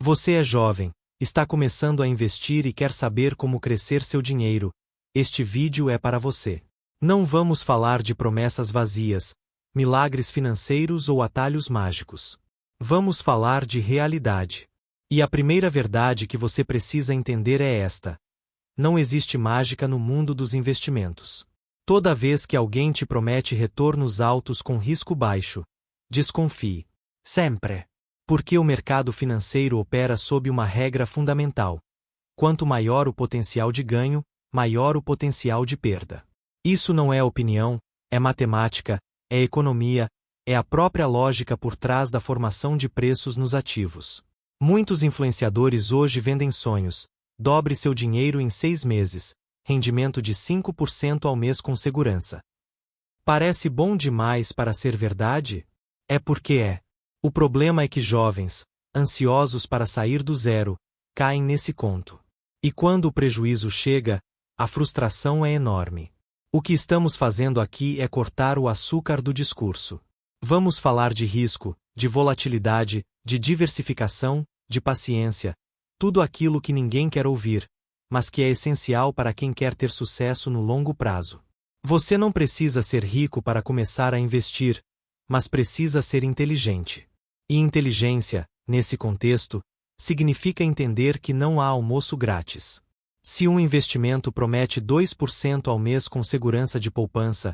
Você é jovem, está começando a investir e quer saber como crescer seu dinheiro. Este vídeo é para você. Não vamos falar de promessas vazias, milagres financeiros ou atalhos mágicos. Vamos falar de realidade. E a primeira verdade que você precisa entender é esta: não existe mágica no mundo dos investimentos. Toda vez que alguém te promete retornos altos com risco baixo, desconfie. Sempre. Porque o mercado financeiro opera sob uma regra fundamental: quanto maior o potencial de ganho, maior o potencial de perda. Isso não é opinião, é matemática, é economia, é a própria lógica por trás da formação de preços nos ativos. Muitos influenciadores hoje vendem sonhos: dobre seu dinheiro em 6 meses, rendimento de 5% ao mês com segurança. Parece bom demais para ser verdade? É porque é. O problema é que jovens, ansiosos para sair do zero, caem nesse conto. E quando o prejuízo chega, a frustração é enorme. O que estamos fazendo aqui é cortar o açúcar do discurso. Vamos falar de risco, de volatilidade, de diversificação, de paciência, tudo aquilo que ninguém quer ouvir, mas que é essencial para quem quer ter sucesso no longo prazo. Você não precisa ser rico para começar a investir, mas precisa ser inteligente. E inteligência, nesse contexto, significa entender que não há almoço grátis. Se um investimento promete 2% ao mês com segurança de poupança,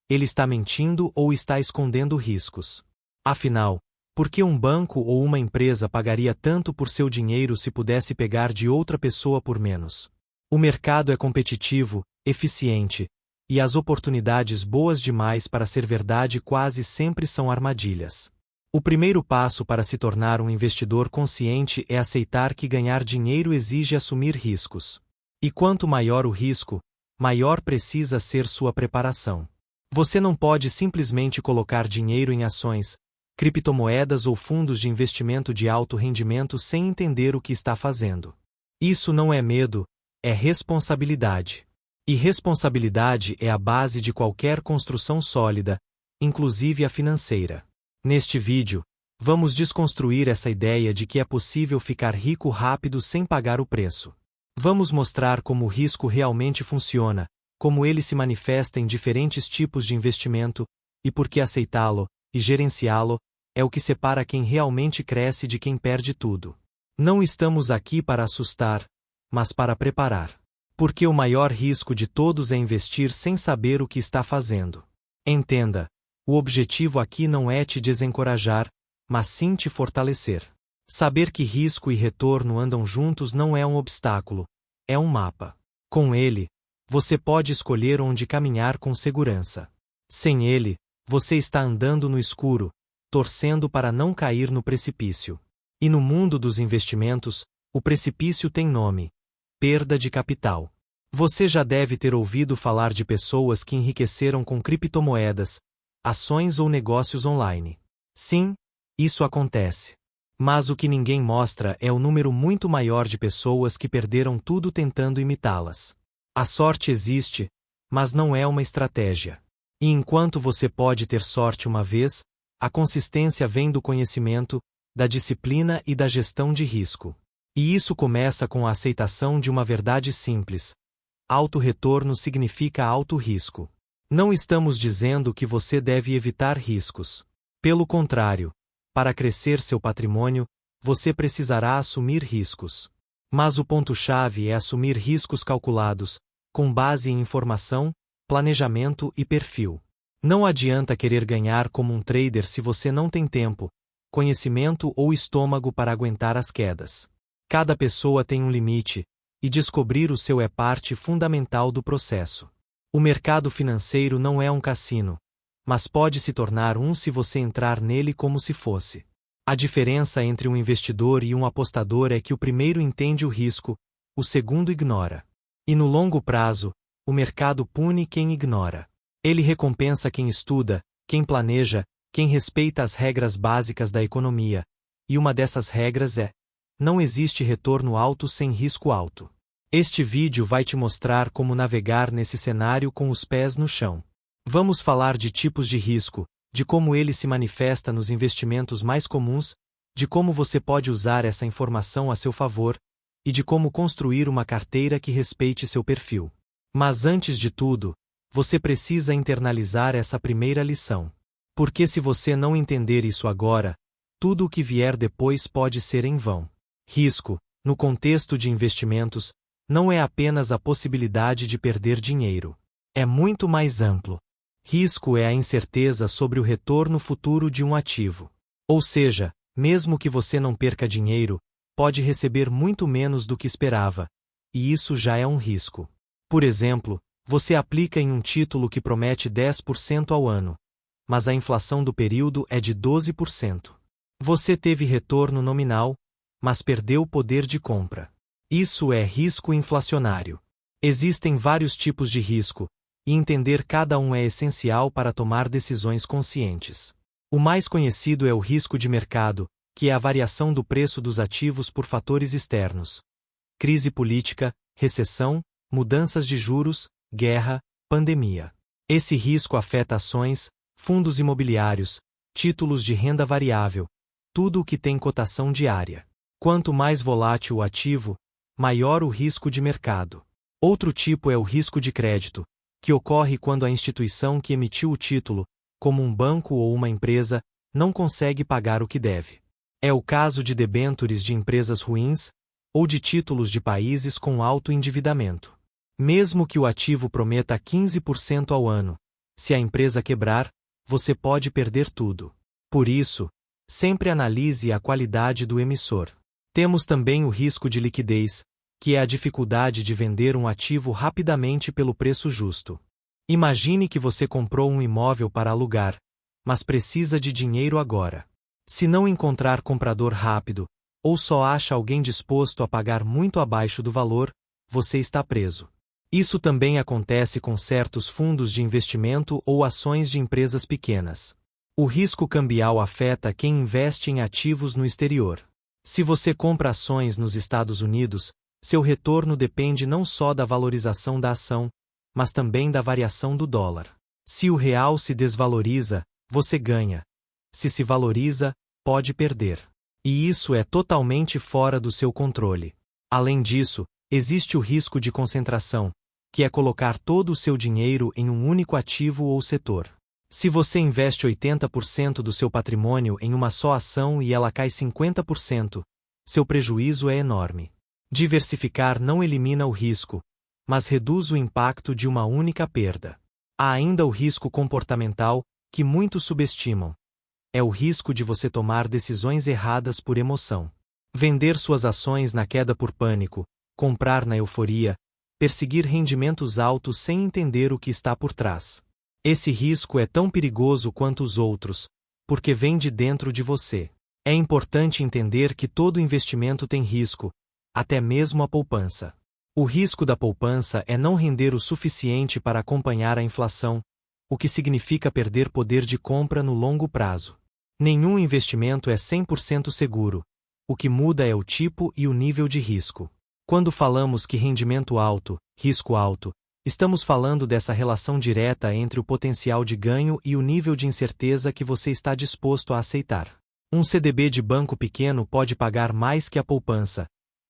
ele está mentindo ou está escondendo riscos. Afinal, por que um banco ou uma empresa pagaria tanto por seu dinheiro se pudesse pegar de outra pessoa por menos? O mercado é competitivo, eficiente, e as oportunidades boas demais para ser verdade quase sempre são armadilhas. O primeiro passo para se tornar um investidor consciente é aceitar que ganhar dinheiro exige assumir riscos. E quanto maior o risco, maior precisa ser sua preparação. Você não pode simplesmente colocar dinheiro em ações, criptomoedas ou fundos de investimento de alto rendimento sem entender o que está fazendo. Isso não é medo, é responsabilidade. E responsabilidade é a base de qualquer construção sólida, inclusive a financeira. Neste vídeo, vamos desconstruir essa ideia de que é possível ficar rico rápido sem pagar o preço. Vamos mostrar como o risco realmente funciona, como ele se manifesta em diferentes tipos de investimento, e por que aceitá-lo e gerenciá-lo é o que separa quem realmente cresce de quem perde tudo. Não estamos aqui para assustar, mas para preparar. Porque o maior risco de todos é investir sem saber o que está fazendo. Entenda, o objetivo aqui não é te desencorajar, mas sim te fortalecer. Saber que risco e retorno andam juntos não é um obstáculo, é um mapa. Com ele, você pode escolher onde caminhar com segurança. Sem ele, você está andando no escuro, torcendo para não cair no precipício. E no mundo dos investimentos, o precipício tem nome: perda de capital. Você já deve ter ouvido falar de pessoas que enriqueceram com criptomoedas, ações ou negócios online. Sim, isso acontece. Mas o que ninguém mostra é o número muito maior de pessoas que perderam tudo tentando imitá-las. A sorte existe, mas não é uma estratégia. E enquanto você pode ter sorte uma vez, a consistência vem do conhecimento, da disciplina e da gestão de risco. E isso começa com a aceitação de uma verdade simples: alto retorno significa alto risco. Não estamos dizendo que você deve evitar riscos. Pelo contrário, para crescer seu patrimônio, você precisará assumir riscos. Mas o ponto-chave é assumir riscos calculados, com base em informação, planejamento e perfil. Não adianta querer ganhar como um trader se você não tem tempo, conhecimento ou estômago para aguentar as quedas. Cada pessoa tem um limite, e descobrir o seu é parte fundamental do processo. O mercado financeiro não é um cassino, mas pode se tornar um se você entrar nele como se fosse. A diferença entre um investidor e um apostador é que o primeiro entende o risco, o segundo ignora. E no longo prazo, o mercado pune quem ignora. Ele recompensa quem estuda, quem planeja, quem respeita as regras básicas da economia, e uma dessas regras é: não existe retorno alto sem risco alto. Este vídeo vai te mostrar como navegar nesse cenário com os pés no chão. Vamos falar de tipos de risco, de como ele se manifesta nos investimentos mais comuns, de como você pode usar essa informação a seu favor e de como construir uma carteira que respeite seu perfil. Mas antes de tudo, você precisa internalizar essa primeira lição. Porque se você não entender isso agora, tudo o que vier depois pode ser em vão. Risco, no contexto de investimentos, não é apenas a possibilidade de perder dinheiro. É muito mais amplo. Risco é a incerteza sobre o retorno futuro de um ativo. Ou seja, mesmo que você não perca dinheiro, pode receber muito menos do que esperava, e isso já é um risco. Por exemplo, você aplica em um título que promete 10% ao ano, mas a inflação do período é de 12%. Você teve retorno nominal, mas perdeu o poder de compra. Isso é risco inflacionário. Existem vários tipos de risco, e entender cada um é essencial para tomar decisões conscientes. O mais conhecido é o risco de mercado, que é a variação do preço dos ativos por fatores externos. Crise política, recessão, mudanças de juros, guerra, pandemia. Esse risco afeta ações, fundos imobiliários, títulos de renda variável, tudo o que tem cotação diária. Quanto mais volátil o ativo, maior o risco de mercado. Outro tipo é o risco de crédito, que ocorre quando a instituição que emitiu o título, como um banco ou uma empresa, não consegue pagar o que deve. É o caso de debêntures de empresas ruins ou de títulos de países com alto endividamento. Mesmo que o ativo prometa 15% ao ano, se a empresa quebrar, você pode perder tudo. Por isso, sempre analise a qualidade do emissor. Temos também o risco de liquidez, que é a dificuldade de vender um ativo rapidamente pelo preço justo. Imagine que você comprou um imóvel para alugar, mas precisa de dinheiro agora. Se não encontrar comprador rápido, ou só acha alguém disposto a pagar muito abaixo do valor, você está preso. Isso também acontece com certos fundos de investimento ou ações de empresas pequenas. O risco cambial afeta quem investe em ativos no exterior. Se você compra ações nos Estados Unidos, seu retorno depende não só da valorização da ação, mas também da variação do dólar. Se o real se desvaloriza, você ganha. Se valoriza, pode perder. E isso é totalmente fora do seu controle. Além disso, existe o risco de concentração, que é colocar todo o seu dinheiro em um único ativo ou setor. Se você investe 80% do seu patrimônio em uma só ação e ela cai 50%, seu prejuízo é enorme. Diversificar não elimina o risco, mas reduz o impacto de uma única perda. Há ainda o risco comportamental, que muitos subestimam. É o risco de você tomar decisões erradas por emoção. Vender suas ações na queda por pânico, comprar na euforia, perseguir rendimentos altos sem entender o que está por trás. Esse risco é tão perigoso quanto os outros, porque vem de dentro de você. É importante entender que todo investimento tem risco, até mesmo a poupança. O risco da poupança é não render o suficiente para acompanhar a inflação, o que significa perder poder de compra no longo prazo. Nenhum investimento é 100% seguro, o que muda é o tipo e o nível de risco. Quando falamos que rendimento alto, risco alto, estamos falando dessa relação direta entre o potencial de ganho e o nível de incerteza que você está disposto a aceitar. Um CDB de banco pequeno pode pagar mais que a poupança,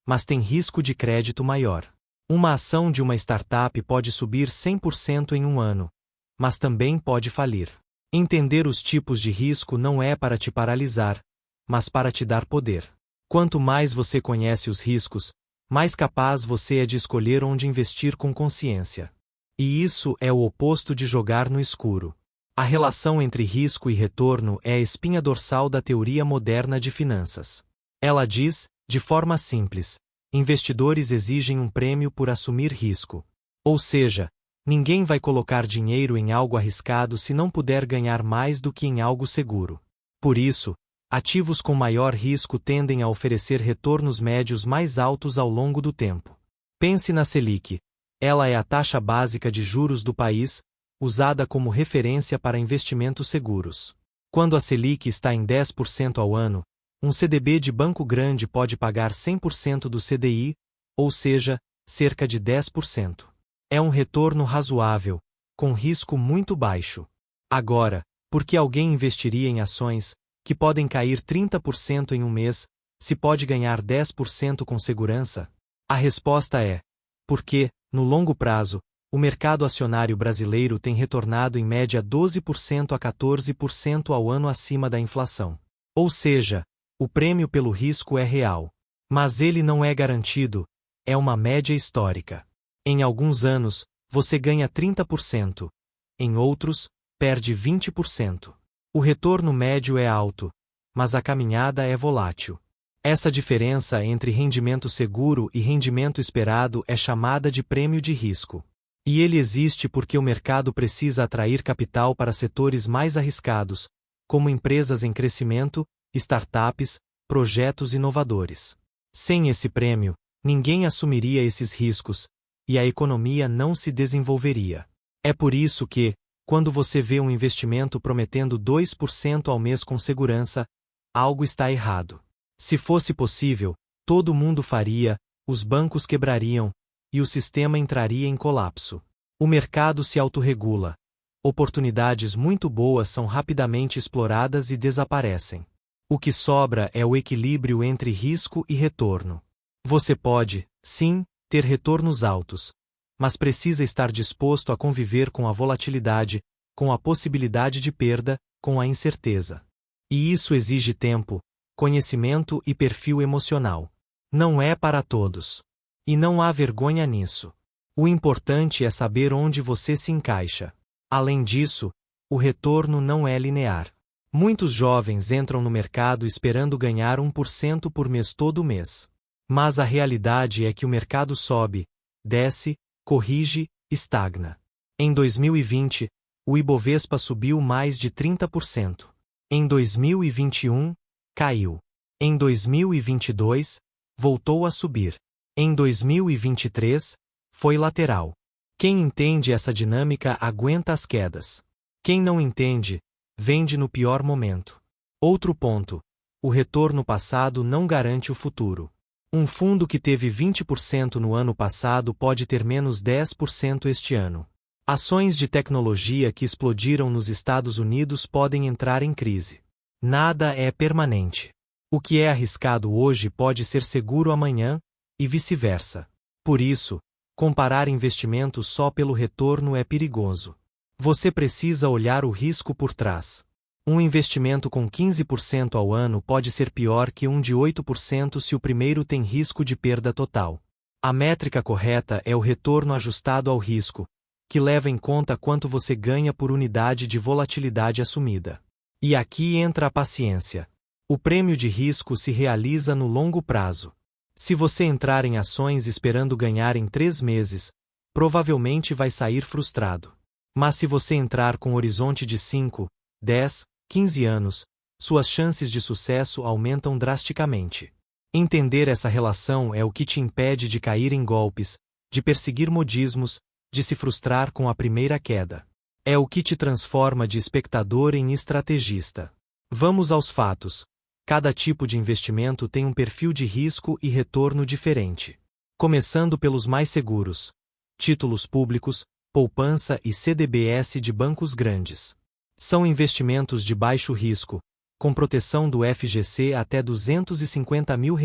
mas tem risco de crédito maior. Uma ação de uma startup pode subir 100% em um ano, mas também pode falir. Entender os tipos de risco não é para te paralisar, mas para te dar poder. Quanto mais você conhece os riscos, mais capaz você é de escolher onde investir com consciência. E isso é o oposto de jogar no escuro. A relação entre risco e retorno é a espinha dorsal da teoria moderna de finanças. Ela diz, de forma simples, investidores exigem um prêmio por assumir risco. Ou seja, ninguém vai colocar dinheiro em algo arriscado se não puder ganhar mais do que em algo seguro. Por isso, ativos com maior risco tendem a oferecer retornos médios mais altos ao longo do tempo. Pense na Selic. Ela é a taxa básica de juros do país, usada como referência para investimentos seguros. Quando a Selic está em 10% ao ano, um CDB de banco grande pode pagar 100% do CDI, ou seja, cerca de 10%. É um retorno razoável, com risco muito baixo. Agora, por que alguém investiria em ações, que podem cair 30% em um mês, se pode ganhar 10% com segurança? A resposta é: porque, no longo prazo, o mercado acionário brasileiro tem retornado em média 12% a 14% ao ano acima da inflação. Ou seja, o prêmio pelo risco é real. Mas ele não é garantido, é uma média histórica. Em alguns anos, você ganha 30%. Em outros, perde 20%. O retorno médio é alto, mas a caminhada é volátil. Essa diferença entre rendimento seguro e rendimento esperado é chamada de prêmio de risco. E ele existe porque o mercado precisa atrair capital para setores mais arriscados, como empresas em crescimento, startups, projetos inovadores. Sem esse prêmio, ninguém assumiria esses riscos, e a economia não se desenvolveria. É por isso que, quando você vê um investimento prometendo 2% ao mês com segurança, algo está errado. Se fosse possível, todo mundo faria, os bancos quebrariam, e o sistema entraria em colapso. O mercado se autorregula. Oportunidades muito boas são rapidamente exploradas e desaparecem. O que sobra é o equilíbrio entre risco e retorno. Você pode, sim, ter retornos altos, mas precisa estar disposto a conviver com a volatilidade, com a possibilidade de perda, com a incerteza. E isso exige tempo, conhecimento e perfil emocional. Não é para todos. E não há vergonha nisso. O importante é saber onde você se encaixa. Além disso, o retorno não é linear. Muitos jovens entram no mercado esperando ganhar 1% por mês todo mês. Mas a realidade é que o mercado sobe, desce, corrige, estagna. Em 2020, o Ibovespa subiu mais de 30%. Em 2021, caiu. Em 2022, voltou a subir. Em 2023, foi lateral. Quem entende essa dinâmica aguenta as quedas. Quem não entende, vende no pior momento. Outro ponto: o retorno passado não garante o futuro. Um fundo que teve 20% no ano passado pode ter menos 10% este ano. Ações de tecnologia que explodiram nos Estados Unidos podem entrar em crise. Nada é permanente. O que é arriscado hoje pode ser seguro amanhã, e vice-versa. Por isso, comparar investimentos só pelo retorno é perigoso. Você precisa olhar o risco por trás. Um investimento com 15% ao ano pode ser pior que um de 8% se o primeiro tem risco de perda total. A métrica correta é o retorno ajustado ao risco, que leva em conta quanto você ganha por unidade de volatilidade assumida. E aqui entra a paciência. O prêmio de risco se realiza no longo prazo. Se você entrar em ações esperando ganhar em 3 meses, provavelmente vai sair frustrado. Mas se você entrar com horizonte de 5, 10, 15 anos, suas chances de sucesso aumentam drasticamente. Entender essa relação é o que te impede de cair em golpes, de perseguir modismos, de se frustrar com a primeira queda. É o que te transforma de espectador em estrategista. Vamos aos fatos. Cada tipo de investimento tem um perfil de risco e retorno diferente. Começando pelos mais seguros: títulos públicos, poupança e CDBs de bancos grandes. São investimentos de baixo risco, com proteção do FGC até R$250 mil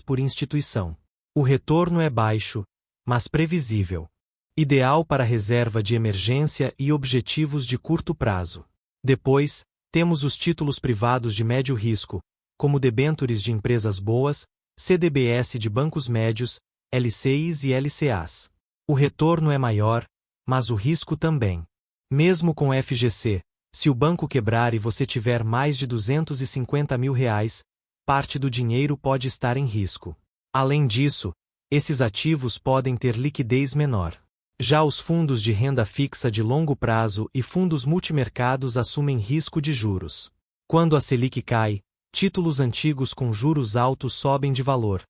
por instituição. O retorno é baixo, mas previsível. Ideal para reserva de emergência e objetivos de curto prazo. Depois, temos os títulos privados de médio risco, como debêntures de empresas boas, CDBs de bancos médios, LCIs e LCAs. O retorno é maior, mas o risco também. Mesmo com FGC, se o banco quebrar e você tiver mais de R$250 mil, parte do dinheiro pode estar em risco. Além disso, esses ativos podem ter liquidez menor. Já os fundos de renda fixa de longo prazo e fundos multimercados assumem risco de juros. Quando a Selic cai, títulos antigos com juros altos sobem de valor.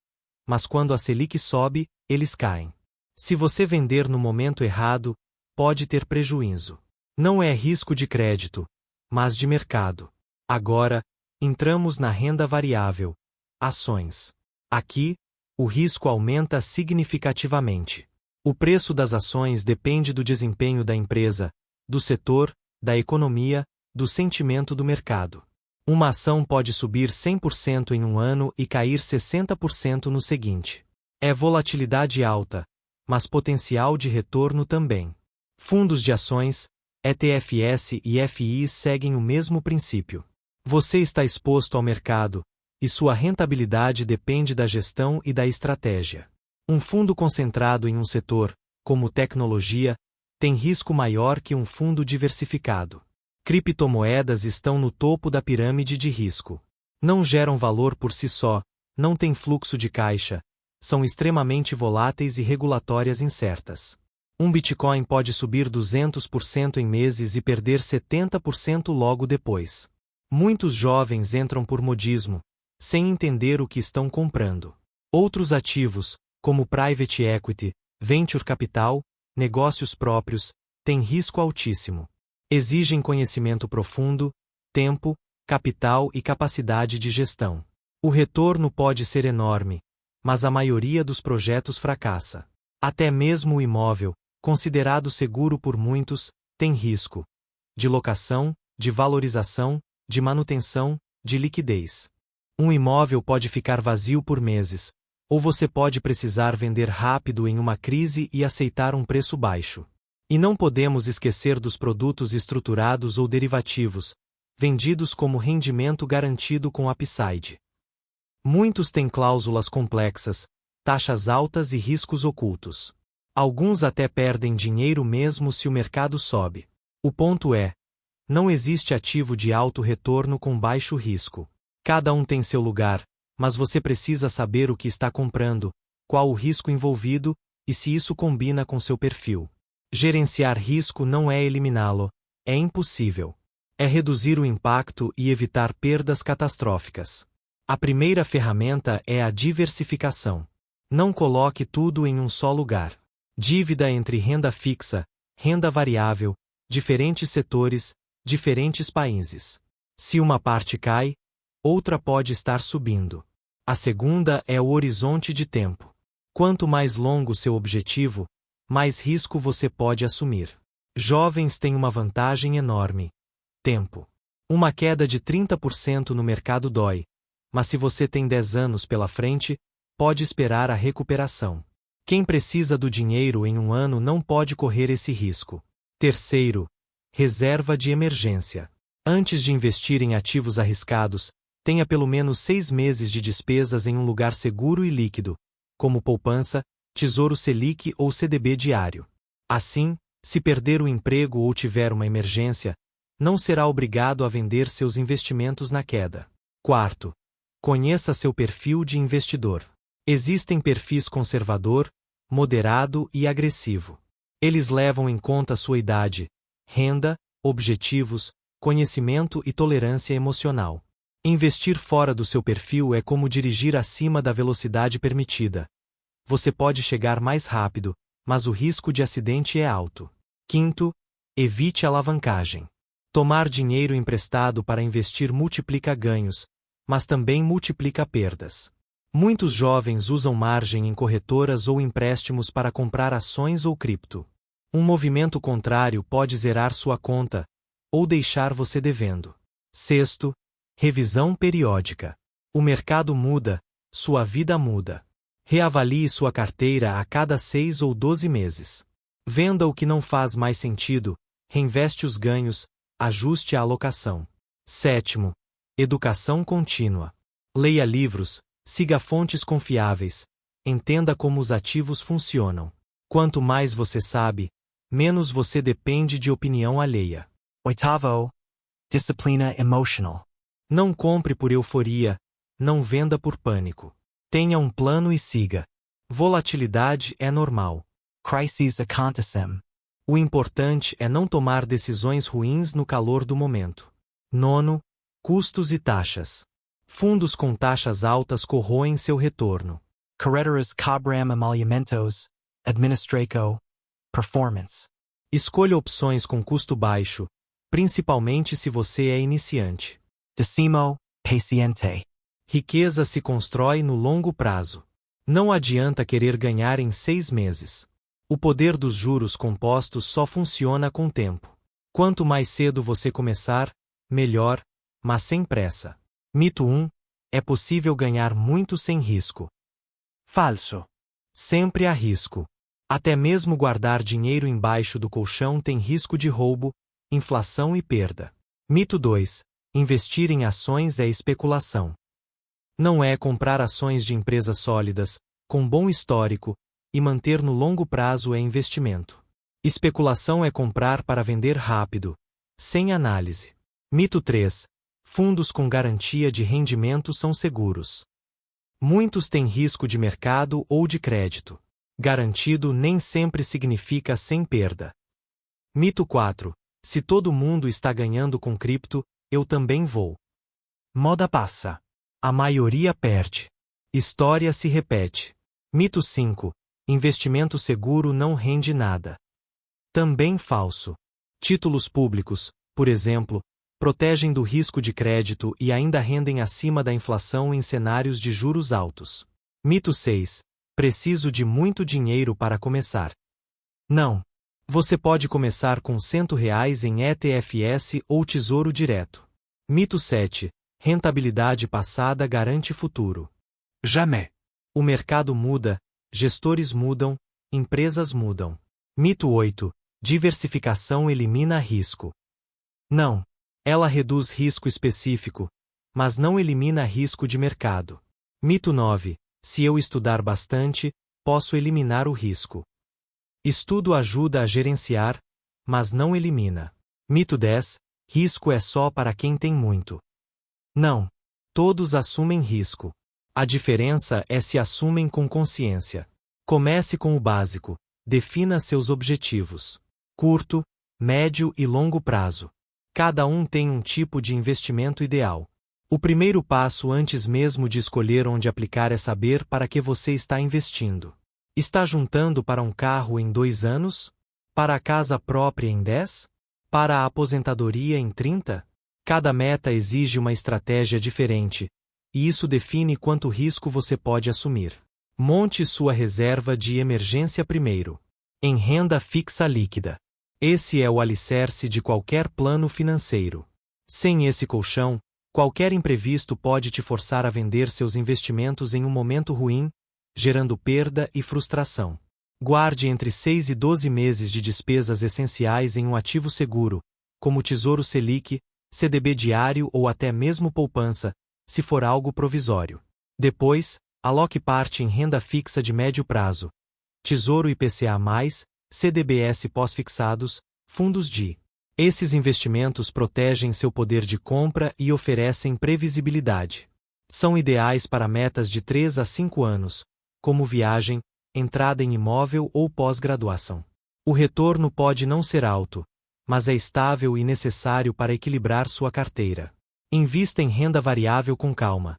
Mas quando a Selic sobe, eles caem. Se você vender no momento errado, pode ter prejuízo. Não é risco de crédito, mas de mercado. Agora, entramos na renda variável, ações. Aqui, o risco aumenta significativamente. O preço das ações depende do desempenho da empresa, do setor, da economia, do sentimento do mercado. Uma ação pode subir 100% em um ano e cair 60% no seguinte. É volatilidade alta, mas potencial de retorno também. Fundos de ações, ETFs e FIs seguem o mesmo princípio. Você está exposto ao mercado, e sua rentabilidade depende da gestão e da estratégia. Um fundo concentrado em um setor, como tecnologia, tem risco maior que um fundo diversificado. Criptomoedas estão no topo da pirâmide de risco. Não geram valor por si só, não têm fluxo de caixa, são extremamente voláteis e regulatórias incertas. Um Bitcoin pode subir 200% em meses e perder 70% logo depois. Muitos jovens entram por modismo, sem entender o que estão comprando. Outros ativos, como private equity, venture capital, negócios próprios, têm risco altíssimo. Exigem conhecimento profundo, tempo, capital e capacidade de gestão. O retorno pode ser enorme, mas a maioria dos projetos fracassa. Até mesmo o imóvel, considerado seguro por muitos, tem risco de locação, de valorização, de manutenção, de liquidez. Um imóvel pode ficar vazio por meses, ou você pode precisar vender rápido em uma crise e aceitar um preço baixo. E não podemos esquecer dos produtos estruturados ou derivativos, vendidos como rendimento garantido com upside. Muitos têm cláusulas complexas, taxas altas e riscos ocultos. Alguns até perdem dinheiro mesmo se o mercado sobe. O ponto é: não existe ativo de alto retorno com baixo risco. Cada um tem seu lugar, mas você precisa saber o que está comprando, qual o risco envolvido e se isso combina com seu perfil. Gerenciar risco não é eliminá-lo, é impossível. É reduzir o impacto e evitar perdas catastróficas. A primeira ferramenta é a diversificação. Não coloque tudo em um só lugar. Dívida entre renda fixa, renda variável, diferentes setores, diferentes países. Se uma parte cai, outra pode estar subindo. A segunda é o horizonte de tempo. Quanto mais longo seu objetivo, mais risco você pode assumir. Jovens têm uma vantagem enorme: tempo. Uma queda de 30% no mercado dói, mas se você tem 10 anos pela frente, pode esperar a recuperação. Quem precisa do dinheiro em um ano não pode correr esse risco. Terceiro, reserva de emergência. Antes de investir em ativos arriscados, tenha pelo menos 6 meses de despesas em um lugar seguro e líquido, como poupança, Tesouro Selic ou CDB diário. Assim, se perder o emprego ou tiver uma emergência, não será obrigado a vender seus investimentos na queda. Quarto, conheça seu perfil de investidor. Existem perfis conservador, moderado e agressivo. Eles levam em conta sua idade, renda, objetivos, conhecimento e tolerância emocional. Investir fora do seu perfil é como dirigir acima da velocidade permitida. Você pode chegar mais rápido, mas o risco de acidente é alto. Quinto, evite alavancagem. Tomar dinheiro emprestado para investir multiplica ganhos, mas também multiplica perdas. Muitos jovens usam margem em corretoras ou empréstimos para comprar ações ou cripto. Um movimento contrário pode zerar sua conta, ou deixar você devendo. Sexto, revisão periódica. O mercado muda, sua vida muda. Reavalie sua carteira a cada 6 ou 12 meses. Venda o que não faz mais sentido, reinveste os ganhos, ajuste a alocação. Sétimo, educação contínua. Leia livros, siga fontes confiáveis, entenda como os ativos funcionam. Quanto mais você sabe, menos você depende de opinião alheia. Oitavo, disciplina emotional. Não compre por euforia, não venda por pânico. Tenha um plano e siga. Volatilidade é normal. Crises acontecem. O importante é não tomar decisões ruins no calor do momento. Nono, custos e taxas. Fundos com taxas altas corroem seu retorno. Corretoras cobram emolumentos, administraco, performance. Escolha opções com custo baixo, principalmente se você é iniciante. Décimo, paciente. Riqueza se constrói no longo prazo. Não adianta querer ganhar em 6 meses. O poder dos juros compostos só funciona com tempo. Quanto mais cedo você começar, melhor, mas sem pressa. Mito 1. É possível ganhar muito sem risco. Falso. Sempre há risco. Até mesmo guardar dinheiro embaixo do colchão tem risco de roubo, inflação e perda. Mito 2. Investir em ações é especulação. Não é comprar ações de empresas sólidas, com bom histórico, e manter no longo prazo é investimento. Especulação é comprar para vender rápido, sem análise. Mito 3. Fundos com garantia de rendimento são seguros. Muitos têm risco de mercado ou de crédito. Garantido nem sempre significa sem perda. Mito 4. Se todo mundo está ganhando com cripto, eu também vou. Moda passa. A maioria perde. História se repete. Mito 5. Investimento seguro não rende nada. Também falso. Títulos públicos, por exemplo, protegem do risco de crédito e ainda rendem acima da inflação em cenários de juros altos. Mito 6. Preciso de muito dinheiro para começar. Não. Você pode começar com R$ 100 em ETFs ou Tesouro Direto. Mito 7. Rentabilidade passada garante futuro. Jamais. O mercado muda, gestores mudam, empresas mudam. Mito 8. Diversificação elimina risco. Não. Ela reduz risco específico, mas não elimina risco de mercado. Mito 9. Se eu estudar bastante, posso eliminar o risco. Estudo ajuda a gerenciar, mas não elimina. Mito 10. Risco é só para quem tem muito. Não. Todos assumem risco. A diferença é se assumem com consciência. Comece com o básico. Defina seus objetivos. Curto, médio e longo prazo. Cada um tem um tipo de investimento ideal. O primeiro passo antes mesmo de escolher onde aplicar é saber para que você está investindo. Está juntando para um carro em 2 anos? Para a casa própria em 10? Para a aposentadoria em 30? Cada meta exige uma estratégia diferente, e isso define quanto risco você pode assumir. Monte sua reserva de emergência primeiro. Em renda fixa líquida. Esse é o alicerce de qualquer plano financeiro. Sem esse colchão, qualquer imprevisto pode te forçar a vender seus investimentos em um momento ruim, gerando perda e frustração. Guarde entre 6 e 12 meses de despesas essenciais em um ativo seguro, como Tesouro Selic, CDB diário ou até mesmo poupança, se for algo provisório. Depois, aloque parte em renda fixa de médio prazo. Tesouro IPCA+, CDBs pós-fixados, fundos DI. Esses investimentos protegem seu poder de compra e oferecem previsibilidade. São ideais para metas de 3 a 5 anos, como viagem, entrada em imóvel ou pós-graduação. O retorno pode não ser alto, mas é estável e necessário para equilibrar sua carteira. Invista em renda variável com calma.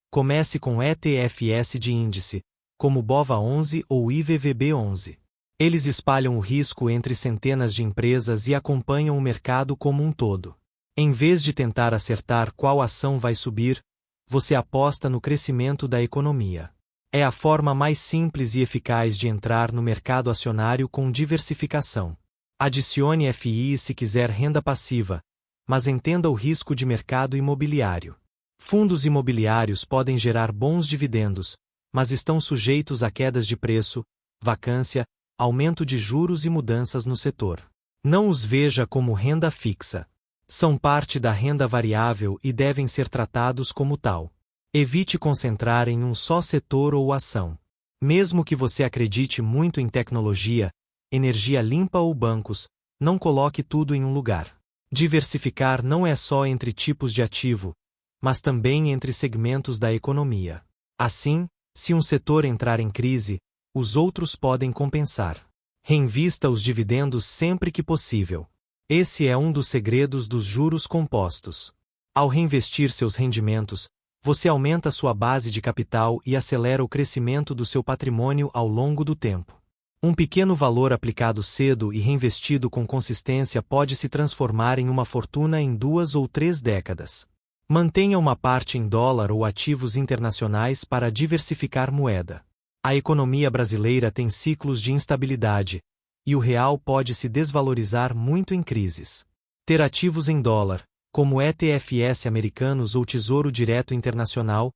Comece com ETFs de índice, como BOVA11 ou IVVB11. Eles espalham o risco entre centenas de empresas e acompanham o mercado como um todo. Em vez de tentar acertar qual ação vai subir, você aposta no crescimento da economia. É a forma mais simples e eficaz de entrar no mercado acionário com diversificação. Adicione FI se quiser renda passiva, mas entenda o risco de mercado imobiliário. Fundos imobiliários podem gerar bons dividendos, mas estão sujeitos a quedas de preço, vacância, aumento de juros e mudanças no setor. Não os veja como renda fixa. São parte da renda variável e devem ser tratados como tal. Evite concentrar em um só setor ou ação. Mesmo que você acredite muito em tecnologia, energia limpa ou bancos, não coloque tudo em um lugar. Diversificar não é só entre tipos de ativo, mas também entre segmentos da economia. Assim, se um setor entrar em crise, os outros podem compensar. Reinvista os dividendos sempre que possível. Esse é um dos segredos dos juros compostos. Ao reinvestir seus rendimentos, você aumenta sua base de capital e acelera o crescimento do seu patrimônio ao longo do tempo. Um pequeno valor aplicado cedo e reinvestido com consistência pode se transformar em uma fortuna em 2 ou 3 décadas. Mantenha uma parte em dólar ou ativos internacionais para diversificar moeda. A economia brasileira tem ciclos de instabilidade, e o real pode se desvalorizar muito em crises. Ter ativos em dólar, como ETFs americanos ou Tesouro Direto Internacional,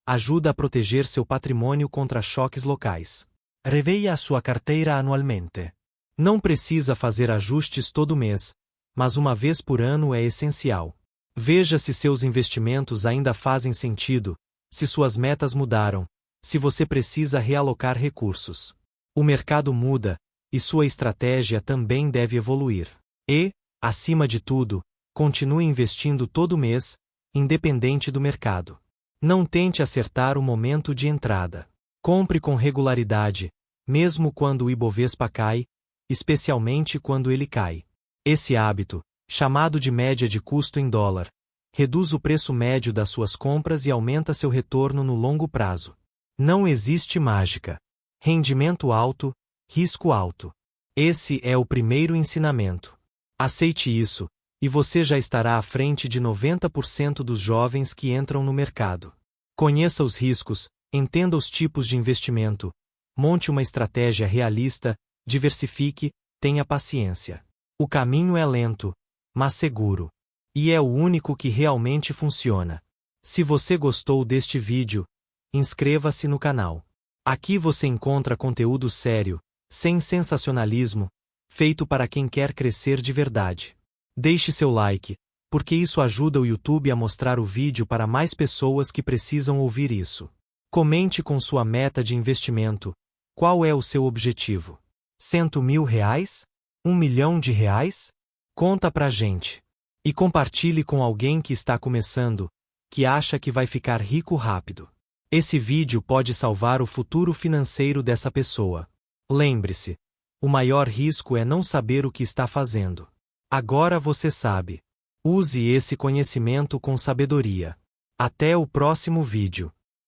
ajuda a proteger seu patrimônio contra choques locais. Reveia a sua carteira anualmente. Não precisa fazer ajustes todo mês, mas uma vez por ano é essencial. Veja se seus investimentos ainda fazem sentido, se suas metas mudaram, se você precisa realocar recursos. O mercado muda, e sua estratégia também deve evoluir. E, acima de tudo, continue investindo todo mês, independente do mercado. Não tente acertar o momento de entrada. Compre com regularidade, mesmo quando o Ibovespa cai, especialmente quando ele cai. Esse hábito, chamado de média de custo em dólar, reduz o preço médio das suas compras e aumenta seu retorno no longo prazo. Não existe mágica. Rendimento alto, risco alto. Esse é o primeiro ensinamento. Aceite isso, e você já estará à frente de 90% dos jovens que entram no mercado. Conheça os riscos, entenda os tipos de investimento, monte uma estratégia realista, diversifique, tenha paciência. O caminho é lento, mas seguro. E é o único que realmente funciona. Se você gostou deste vídeo, inscreva-se no canal. Aqui você encontra conteúdo sério, sem sensacionalismo, feito para quem quer crescer de verdade. Deixe seu like, porque isso ajuda o YouTube a mostrar o vídeo para mais pessoas que precisam ouvir isso. Comente com sua meta de investimento. Qual é o seu objetivo? R$ 100.000? R$ 1 milhão? Conta pra gente. E compartilhe com alguém que está começando, que acha que vai ficar rico rápido. Esse vídeo pode salvar o futuro financeiro dessa pessoa. Lembre-se, o maior risco é não saber o que está fazendo. Agora você sabe. Use esse conhecimento com sabedoria. Até o próximo vídeo.